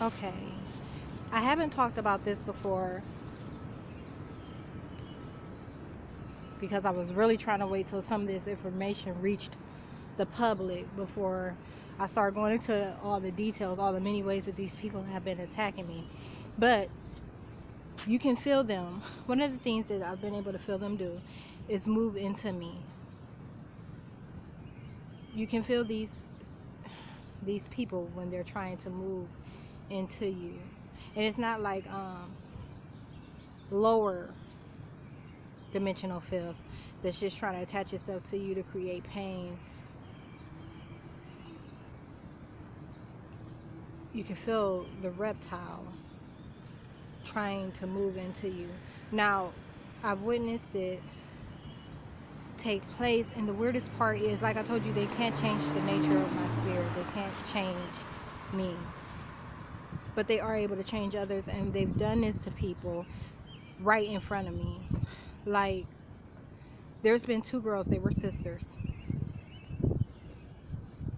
Okay. I haven't talked about this before because I was really trying to wait till some of this information reached the public before I start going into all the details, all the many ways that these people have been attacking me. But you can feel them. One of the things that I've been able to feel them do is move into me. You can feel these people when they're trying to move into you. And it's not like lower dimensional filth that's just trying to attach itself to you to create pain. You can feel the reptile trying to move into you. Now, I've witnessed it take place, and the weirdest part is, like I told you, they can't change the nature of my spirit. They can't change me. But they are able to change others, and they've done this to people right in front of me. Like, there's been two girls, they were sisters.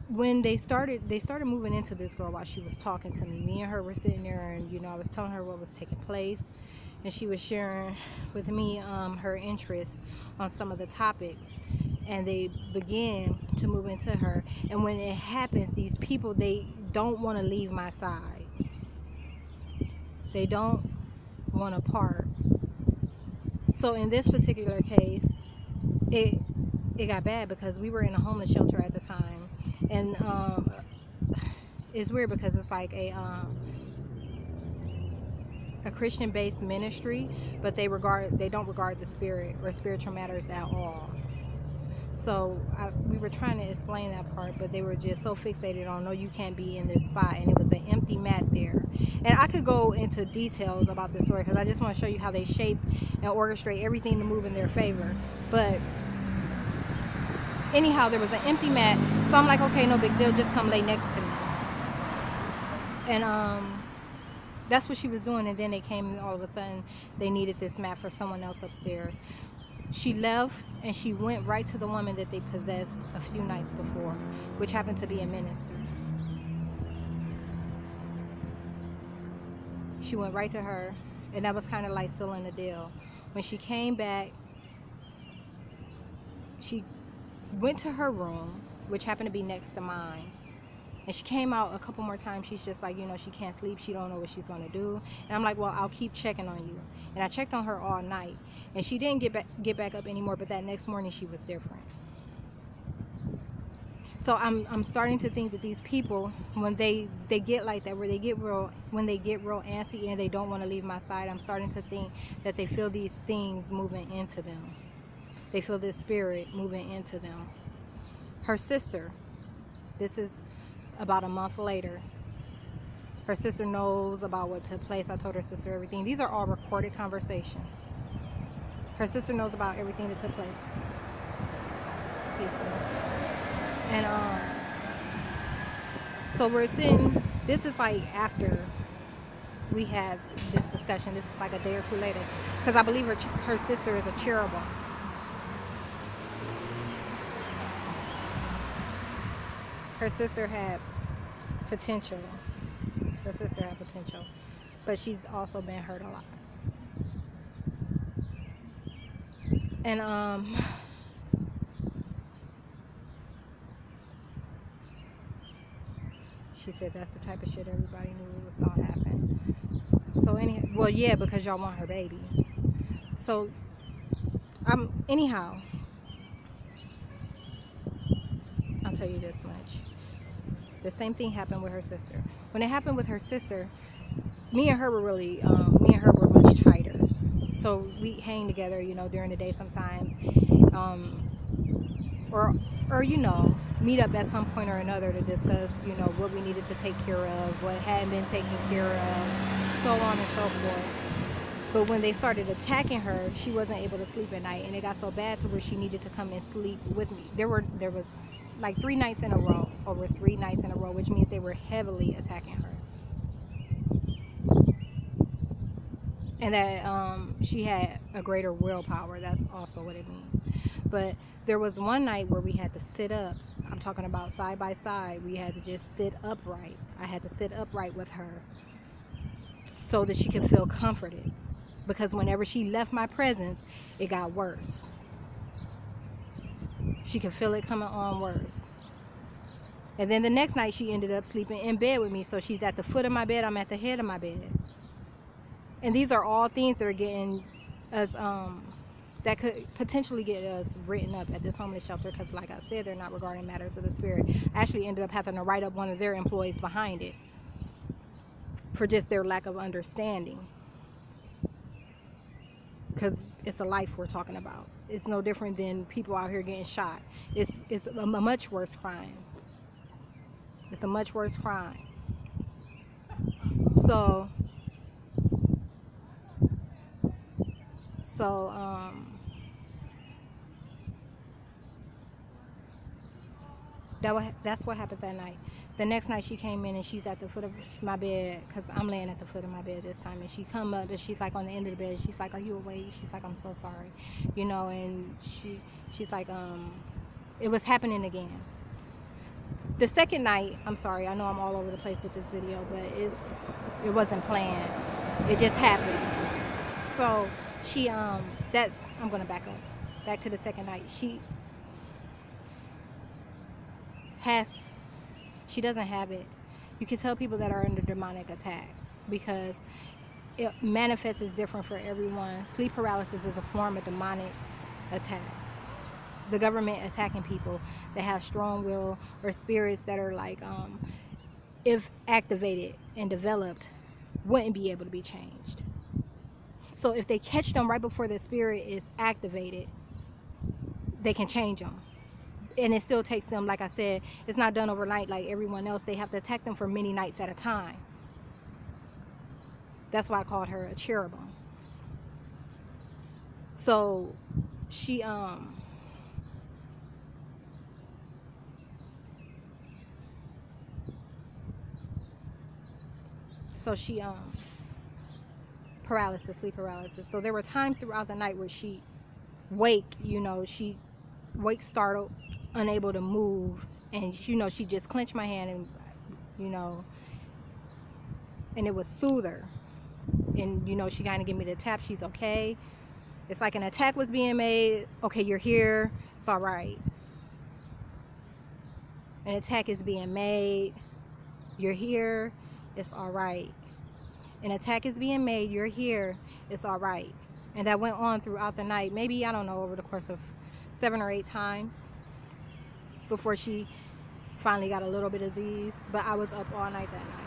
When they started moving into this girl while she was talking to me and her were sitting there, and I was telling her what was taking place, and she was sharing with me her interest on some of the topics, and they began to move into her. And when it happens, these people, they don't want to leave my side. They don't want to part. So in this particular case, it got bad because we were in a homeless shelter at the time, and it's weird because it's like a Christian-based ministry, but they don't regard the spirit or spiritual matters at all. So we were trying to explain that part, but they were just so fixated on, no, you can't be in this spot, and it was an empty mat there. And I could go into details about this story because I just want to show you how they shape and orchestrate everything to move in their favor. But anyhow, there was an empty mat, so I'm like, okay, no big deal, just come lay next to me. And that's what she was doing. And then they came, and all of a sudden they needed this mat for someone else upstairs. She left and she went right to the woman that they possessed a few nights before, which happened to be a minister. She went right to her, and that was kind of like sealing the deal. When she came back, she went to her room, which happened to be next to mine. And she came out a couple more times. She's just like, she can't sleep. She don't know what she's going to do. And I'm like, well, I'll keep checking on you. And I checked on her all night. And she didn't get back up anymore. But that next morning, she was different. So I'm starting to think that these people, when they get like that, when they get real antsy and they don't want to leave my side, I'm starting to think that they feel these things moving into them. They feel this spirit moving into them. Her sister, this is about a month later. Her sister knows about what took place. I told her sister everything. These are all recorded conversations. Her sister knows about everything that took place. Excuse me. And so we're sitting. This is like after we had this discussion. This is like a day or two later, because I believe her sister is a cherubim. Her sister had potential. But she's also been hurt a lot. And she said that's the type of shit everybody knew was gonna happen. So yeah, because y'all want her baby. So anyhow, I'll tell you this much. The same thing happened with her sister. When it happened with her sister, me and her were much tighter. So we hang together, during the day sometimes, or meet up at some point or another to discuss, what we needed to take care of, what hadn't been taken care of, so on and so forth. But when they started attacking her, she wasn't able to sleep at night, and it got so bad to where she needed to come and sleep with me. There was like 3 nights in a row, which means they were heavily attacking her. And that she had a greater willpower. That's also what it means. But there was one night where we had to sit up. I'm talking about side by side. We had to just sit upright. I had to sit upright with her. so that she could feel comforted. Because whenever she left my presence, it got worse. She could feel it coming on worse. And then the next night she ended up sleeping in bed with me. So she's at the foot of my bed, I'm at the head of my bed. And these are all things that are getting us, that could potentially get us written up at this homeless shelter, because like I said, they're not regarding matters of the spirit. I actually ended up having to write up one of their employees behind it for just their lack of understanding. Because it's a life we're talking about. It's no different than people out here getting shot. It's a much worse crime. It's a much worse crime. So that's what happened that night. The next night she came in and she's at the foot of my bed, because I'm laying at the foot of my bed this time, and she come up and she's like on the end of the bed. She's like, "Are you awake?" She's like, "I'm so sorry," you know. And she's like, it was happening again. The second night, I'm sorry, I know I'm all over the place with this video, but it wasn't planned. It just happened. So she I'm gonna back up. Back to the second night. She doesn't have it. You can tell people that are under demonic attack, because it manifests as different for everyone. Sleep paralysis is a form of demonic attacks. The government attacking people that have strong will, or spirits that are like, if activated and developed, wouldn't be able to be changed. So if they catch them right before the spirit is activated, they can change them. And it still takes them, like I said, it's not done overnight like everyone else. They have to attack them for many nights at a time. That's why I called her a cherubim. So she paralysis, sleep paralysis. So there were times throughout the night where she she wake startled, unable to move, and she just clenched my hand, and and it would soothe her, and she kind of give me the tap, she's okay. It's like an attack was being made. Okay, you're here, it's all right. An attack is being made, you're here, it's all right. An attack is being made, you're here, it's all right. And that went on throughout the night, maybe, I don't know, over the course of 7 or 8 times before she finally got a little bit of ease. But I was up all night that night.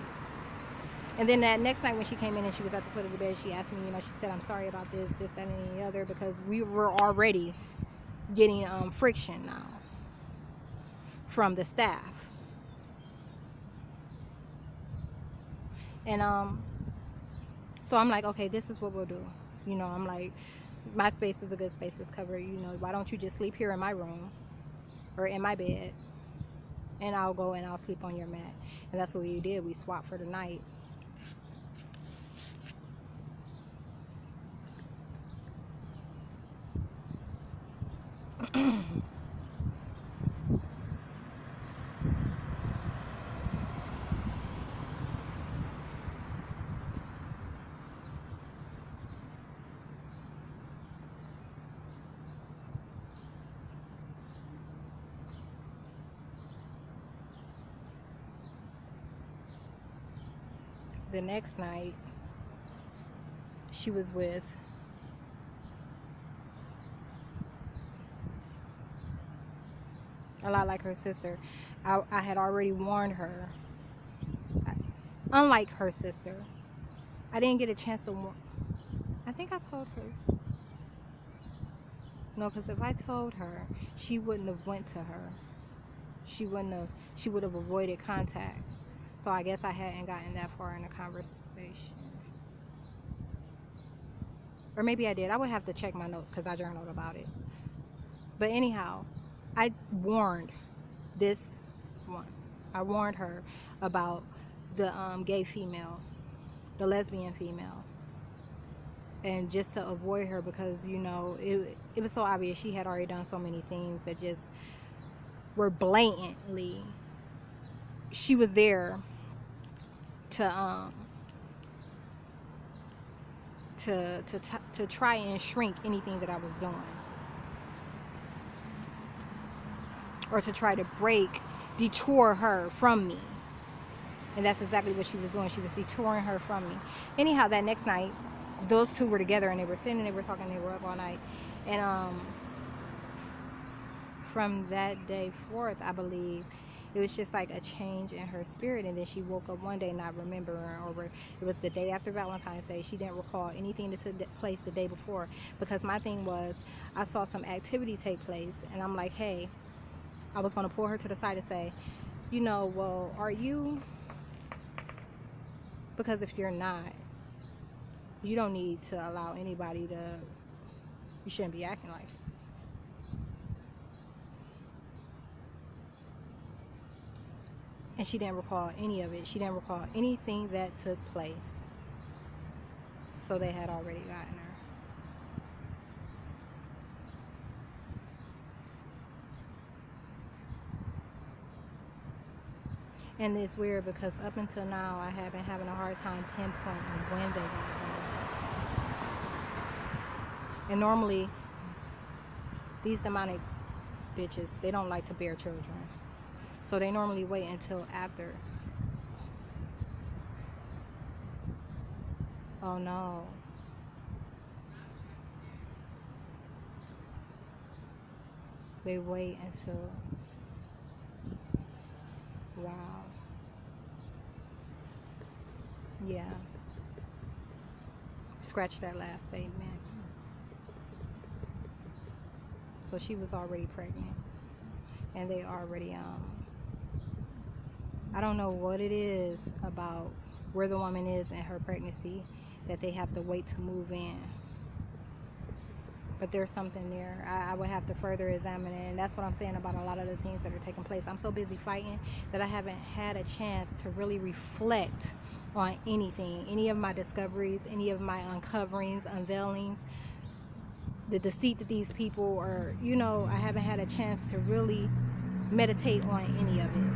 And then that next night when she came in and she was at the foot of the bed, she asked me, she said, "I'm sorry about this, that, and the other," because we were already getting friction now from the staff. And so I'm like, okay, this is what we'll do. I'm like, my space is a good space, it's covered. Why don't you just sleep here in my room or in my bed, and I'll go and I'll sleep on your mat. And that's what we did. We swapped for the night. The next night, she was with a lot like her sister. I had already warned her. Unlike her sister, I didn't get a chance to warn. I think I told her. No, because if I told her, she wouldn't have went to her. She would have avoided contact. So I guess I hadn't gotten that far in the conversation. Or maybe I did. I would have to check my notes because I journaled about it. But anyhow, I warned this one. I warned her about the gay female, the lesbian female. And just to avoid her, because, it was so obvious she had already done so many things that just were blatantly, she was there to to try and shrink anything that I was doing, or to try to detour her from me. And that's exactly what she was doing. She was detouring her from me. Anyhow, that next night, those two were together and they were sitting and they were talking, they were up all night. And from that day forth, I believe, it was just like a change in her spirit. And then she woke up one day not remembering, or it was the day after Valentine's Day. She didn't recall anything that took place the day before, because my thing was, I saw some activity take place and I'm like, hey, I was going to pull her to the side and say, you know, well, are you? Because if you're not, you don't need to allow anybody to, you shouldn't be acting like it. And she didn't recall any of it. She didn't recall anything that took place. So they had already gotten her. And it's weird because up until now, I have been having a hard time pinpointing when they got her. And normally, these demonic bitches, they don't like to bear children. So they normally wait until after. Oh no. They wait until, wow. Yeah. Scratch that last statement. So she was already pregnant. And they already, I don't know what it is about where the woman is in her pregnancy that they have to wait to move in. But there's something there. I would have to further examine it. And that's what I'm saying about a lot of the things that are taking place. I'm so busy fighting that I haven't had a chance to really reflect on anything. Any of my discoveries, any of my uncoverings, unveilings, the deceit that these people are, you know, I haven't had a chance to really meditate on any of it.